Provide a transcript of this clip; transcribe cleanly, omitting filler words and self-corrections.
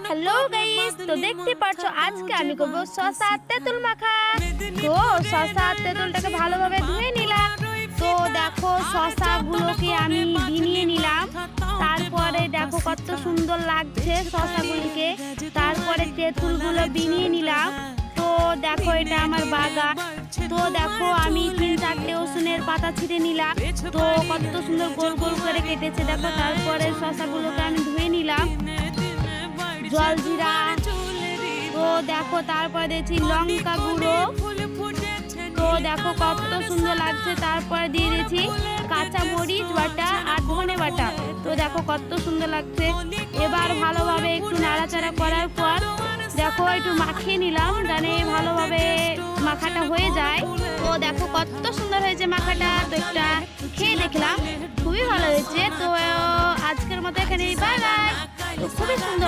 Hello guys, তো দেখতে পাচ্ছ আজকে আমি করব শসা আর তেঁতুল মাখা। তো শসা আর তেঁতুলটাকে ভালোভাবে ধুয়ে নিলাম। তো দেখো শসাগুলোকে আমি ভিনিয়ে নিলাম। তারপরে দেখো কত সুন্দর লাগছে শসাগুলিকে। তারপরে তেঁতুলগুলো ভিনিয়ে নিলাম। তো দেখো এটা আমার বাগান। তো দেখো আমি 3-4টে রসুনের পাতা ছিঁড়ে নিলাম। তো কত সুন্দর গোল গোল করে কেটেছে দেখো। তারপরে শসাগুলোকে আমি ধুয়ে নিলাম, জলজিরা। তো দেখো তারপরে দিয়েছি লঙ্কা গুঁড়ো। তো দেখো কত সুন্দর লাগছে। তারপরে দিয়ে দিয়েছি কাঁচা মরিচ বাটা আর ধনে বাটা। তো দেখো কত সুন্দর লাগছে। এবার ভালোভাবে একটু নাড়াচাড়া করার পর দেখো একটু মাখিয়ে নিলাম, জানে ভালোভাবে মাখাটা হয়ে যায়। তো দেখো কত সুন্দর হয়েছে মাখাটা। তো একটা খেয়ে দেখলাম, খুবই ভালো হয়েছে। তো আজকের মতো এখানেই বাই বাই। তো খুবই সুন্দর।